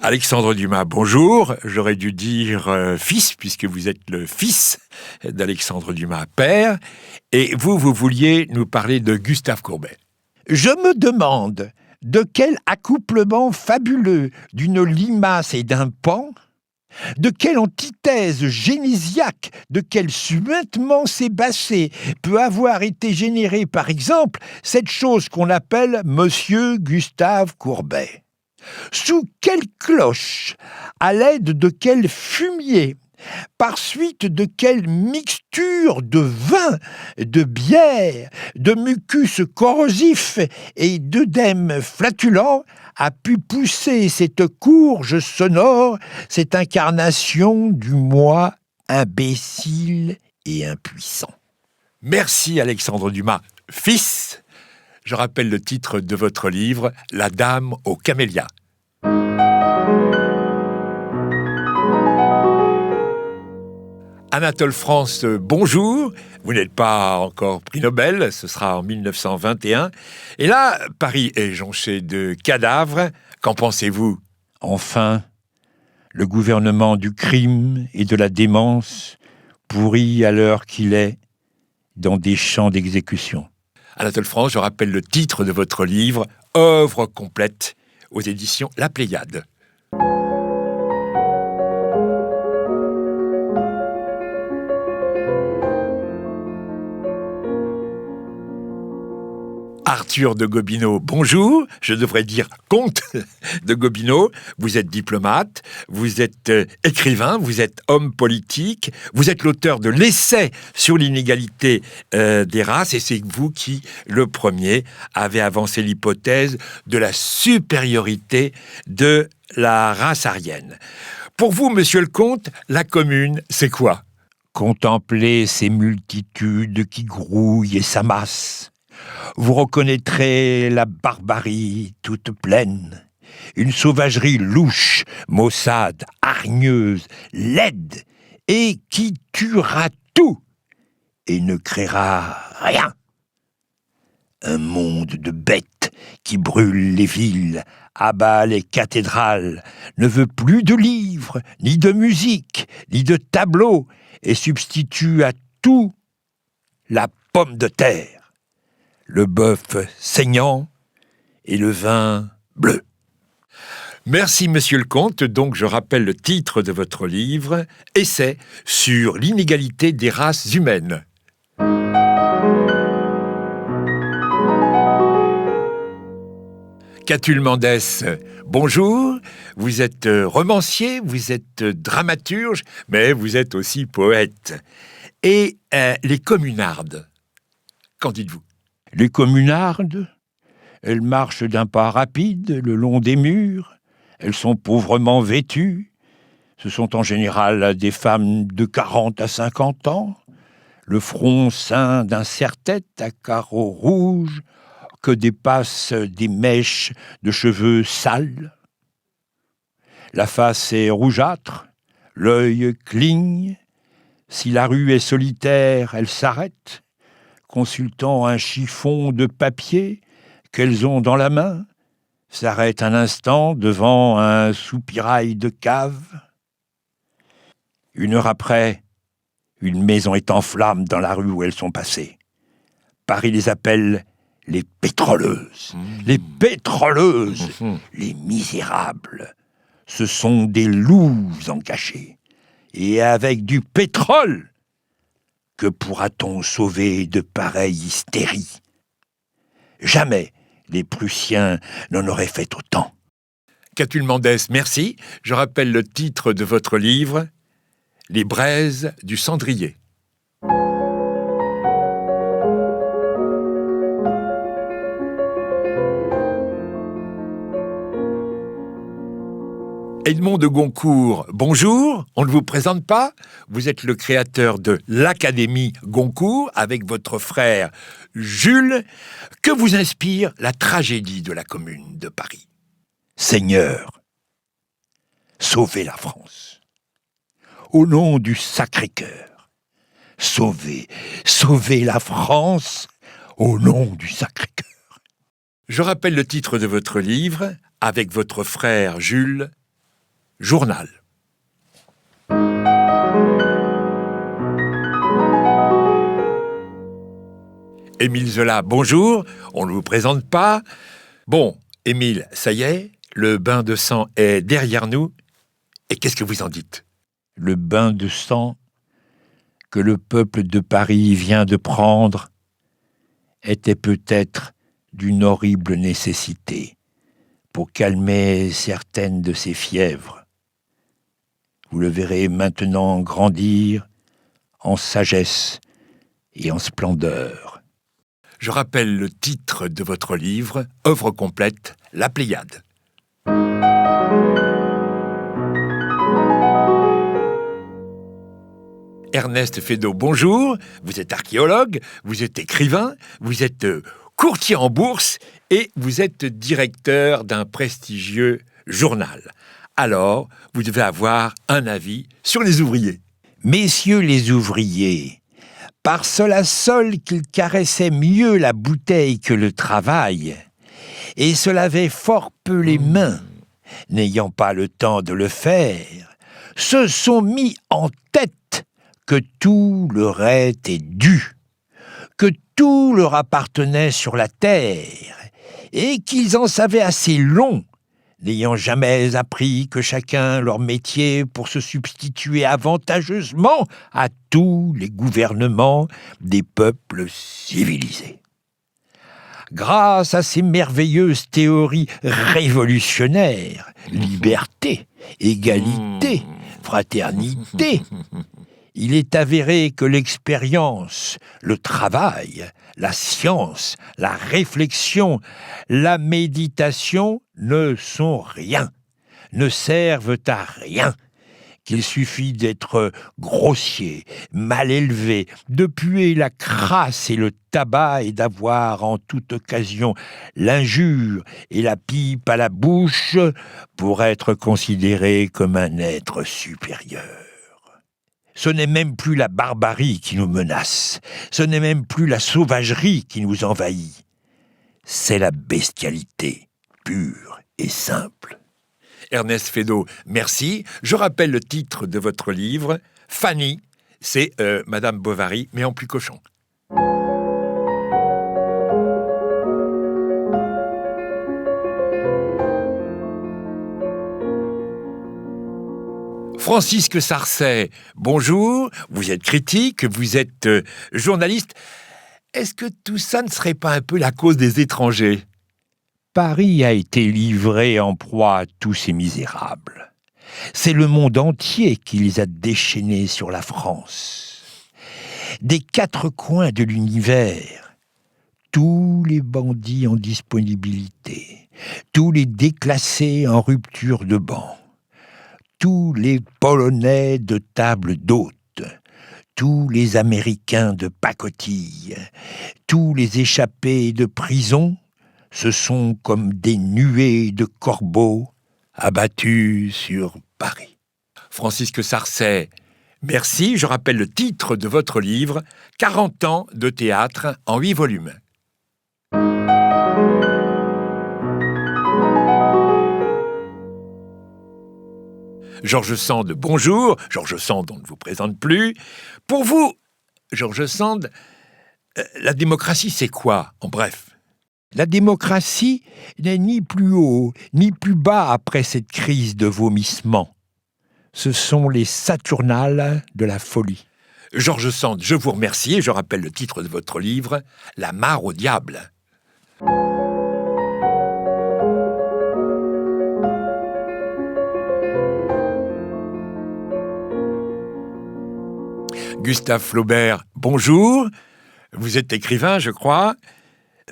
Alexandre Dumas, bonjour. J'aurais dû dire fils, puisque vous êtes le fils d'Alexandre Dumas, père. Et vous vouliez nous parler de Gustave Courbet. Je me demande de quel accouplement fabuleux d'une limace et d'un paon, de quelle antithèse génésiaque, de quel suintement sébacé peut avoir été générée, par exemple, cette chose qu'on appelle Monsieur Gustave Courbet. Sous quelle cloche, à l'aide de quel fumier, par suite de quelle mixture de vin, de bière, de mucus corrosif et d'œdème flatulent a pu pousser cette courge sonore, cette incarnation du moi imbécile et impuissant. Merci Alexandre Dumas, fils. Je rappelle le titre de votre livre, La Dame aux camélias. Anatole France, bonjour. Vous n'êtes pas encore prix Nobel, ce sera en 1921. Et là, Paris est jonché de cadavres. Qu'en pensez-vous ? Enfin, le gouvernement du crime et de la démence pourrit à l'heure qu'il est dans des champs d'exécution. Anatole France, je rappelle le titre de votre livre, Œuvre complète, aux éditions La Pléiade. Arthur de Gobineau, bonjour. Je devrais dire comte de Gobineau. Vous êtes diplomate, vous êtes écrivain, vous êtes homme politique, vous êtes l'auteur de l'essai sur l'inégalité des races, et c'est vous qui, le premier, avez avancé l'hypothèse de la supériorité de la race aryenne. Pour vous, monsieur le comte, la commune, c'est quoi ? Contempler ces multitudes qui grouillent et s'amassent. Vous reconnaîtrez la barbarie toute pleine, une sauvagerie louche, maussade, hargneuse, laide, et qui tuera tout et ne créera rien. Un monde de bêtes qui brûle les villes, abat les cathédrales, ne veut plus de livres, ni de musique, ni de tableaux, et substitue à tout la pomme de terre, le bœuf saignant et le vin bleu. Merci, monsieur le comte. Donc, je rappelle le titre de votre livre, Essai sur l'inégalité des races humaines. Catulle Mendès, bonjour. Vous êtes romancier, vous êtes dramaturge, mais vous êtes aussi poète. Et les communardes, qu'en dites-vous ? Les communardes, elles marchent d'un pas rapide le long des murs, elles sont pauvrement vêtues, ce sont en général des femmes de 40 à 50 ans, le front ceint d'un serre-tête à carreaux rouges que dépassent des mèches de cheveux sales. La face est rougeâtre, l'œil cligne, si la rue est solitaire, elles s'arrêtent, consultant un chiffon de papier qu'elles ont dans la main, s'arrêtent un instant devant un soupirail de cave. Une heure après, une maison est en flammes dans la rue où elles sont passées. Paris les appelle les pétroleuses. Les pétroleuses, les misérables. Ce sont des loups en cachets. Et avec du pétrole, que pourra-t-on sauver de pareille hystérie ? Jamais les Prussiens n'en auraient fait autant. Catulle Mendès, merci. Je rappelle le titre de votre livre, Les braises du cendrier. Edmond de Goncourt, bonjour, on ne vous présente pas. Vous êtes le créateur de l'Académie Goncourt avec votre frère Jules. Que vous inspire la tragédie de la Commune de Paris ? Seigneur, sauvez la France. Au nom du Sacré-Cœur, sauvez la France au nom du Sacré-Cœur. Je rappelle le titre de votre livre, avec votre frère Jules, journal. Émile Zola, bonjour, on ne vous présente pas. Bon, Émile, ça y est, le bain de sang est derrière nous. Et qu'est-ce que vous en dites ? Le bain de sang que le peuple de Paris vient de prendre était peut-être d'une horrible nécessité pour calmer certaines de ses fièvres. Vous le verrez maintenant grandir en sagesse et en splendeur. Je rappelle le titre de votre livre, œuvre complète, La Pléiade. Ernest Feydeau, bonjour. Vous êtes archéologue, vous êtes écrivain, vous êtes courtier en bourse et vous êtes directeur d'un prestigieux journal. Alors, vous devez avoir un avis sur les ouvriers. Messieurs les ouvriers, par cela seul qu'ils caressaient mieux la bouteille que le travail, et se lavaient fort peu les mains, n'ayant pas le temps de le faire, se sont mis en tête que tout leur était dû, que tout leur appartenait sur la terre, et qu'ils en savaient assez long, n'ayant jamais appris que chacun leur métier pour se substituer avantageusement à tous les gouvernements des peuples civilisés. Grâce à ces merveilleuses théories révolutionnaires, liberté, égalité, fraternité, il est avéré que l'expérience, le travail, la science, la réflexion, la méditation ne sont rien, ne servent à rien, qu'il suffit d'être grossier, mal élevé, de puer la crasse et le tabac et d'avoir en toute occasion l'injure et la pipe à la bouche pour être considéré comme un être supérieur. Ce n'est même plus la barbarie qui nous menace, ce n'est même plus la sauvagerie qui nous envahit, c'est la bestialité pure et simple. Ernest Feydeau, merci. Je rappelle le titre de votre livre, Fanny, c'est Madame Bovary, mais en plus cochon. Francisque Sarcey, bonjour, vous êtes critique, vous êtes journaliste. Est-ce que tout ça ne serait pas un peu la cause des étrangers ? Paris a été livré en proie à tous ces misérables. C'est le monde entier qui les a déchaînés sur la France. Des quatre coins de l'univers, tous les bandits en disponibilité, tous les déclassés en rupture de banc, tous les Polonais de table d'hôte, tous les Américains de pacotille, tous les échappés de prison, ce sont comme des nuées de corbeaux abattus sur Paris. Francisque Sarcey, merci. Je rappelle le titre de votre livre, 40 ans de théâtre en 8 volumes. Georges Sand, bonjour. Georges Sand, on ne vous présente plus. Pour vous, Georges Sand, la démocratie, c'est quoi, en bref ? La démocratie n'est ni plus haut, ni plus bas après cette crise de vomissement. Ce sont les Saturnales de la folie. Georges Sand, je vous remercie et je rappelle le titre de votre livre, La mare au diable. Gustave Flaubert, bonjour. Vous êtes écrivain, je crois.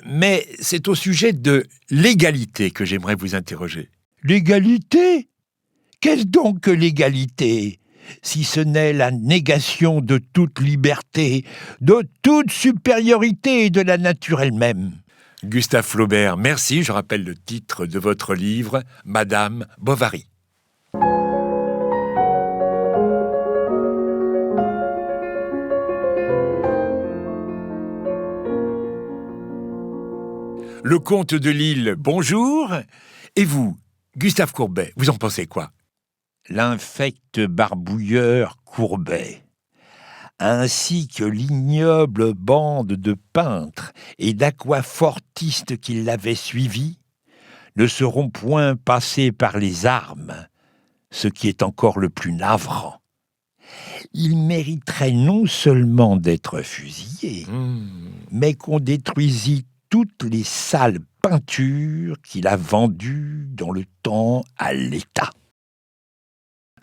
Mais c'est au sujet de l'égalité que j'aimerais vous interroger. L'égalité ? Qu'est-ce donc que l'égalité ? Si ce n'est la négation de toute liberté, de toute supériorité de la nature elle-même. Gustave Flaubert, merci. Je rappelle le titre de votre livre, Madame Bovary. Le comte de Lille, bonjour. Et vous, Gustave Courbet, vous en pensez quoi ? l'infect barbouilleur Courbet, ainsi que l'ignoble bande de peintres et d'aquafortistes qui l'avaient suivi, ne seront point passés par les armes, ce qui est encore le plus navrant. Ils mériteraient non seulement d'être fusillés, mais qu'on détruisit toutes les sales peintures qu'il a vendues dans le temps à l'État.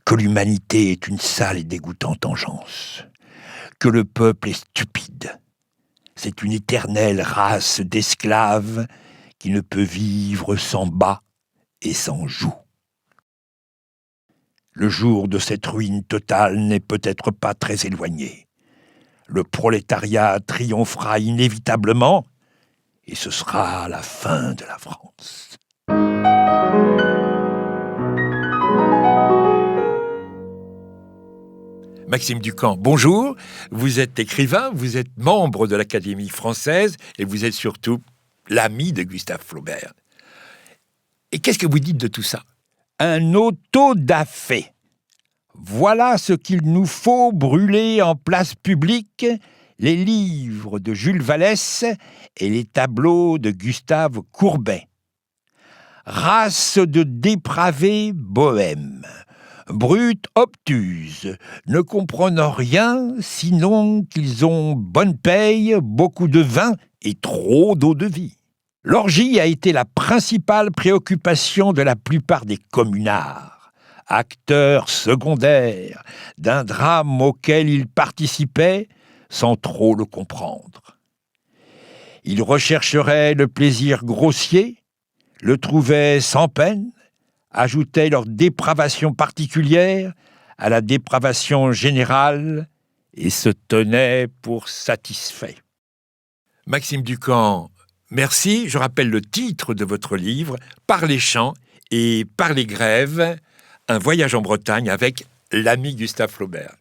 Que l'humanité est une sale et dégoûtante engeance, que le peuple est stupide. C'est une éternelle race d'esclaves qui ne peut vivre sans bas et sans joues. Le jour de cette ruine totale n'est peut-être pas très éloigné. Le prolétariat triomphera inévitablement et ce sera la fin de la France. Maxime Ducamp, bonjour. Vous êtes écrivain, vous êtes membre de l'Académie française et vous êtes surtout l'ami de Gustave Flaubert. Et qu'est-ce que vous dites de tout ça ? Un autodafé. Voilà ce qu'il nous faut brûler en place publique, les livres de Jules Vallès et les tableaux de Gustave Courbet. Race de dépravés bohèmes, brutes obtuses, ne comprenant rien sinon qu'ils ont bonne paye, beaucoup de vin et trop d'eau-de-vie. L'orgie a été la principale préoccupation de la plupart des communards, acteurs secondaires d'un drame auquel ils participaient sans trop le comprendre. Ils rechercheraient le plaisir grossier, le trouvaient sans peine, ajoutaient leur dépravation particulière à la dépravation générale et se tenaient pour satisfaits. Maxime Ducamp, merci. Je rappelle le titre de votre livre, Par les champs et par les grèves, un voyage en Bretagne avec l'ami Gustave Flaubert.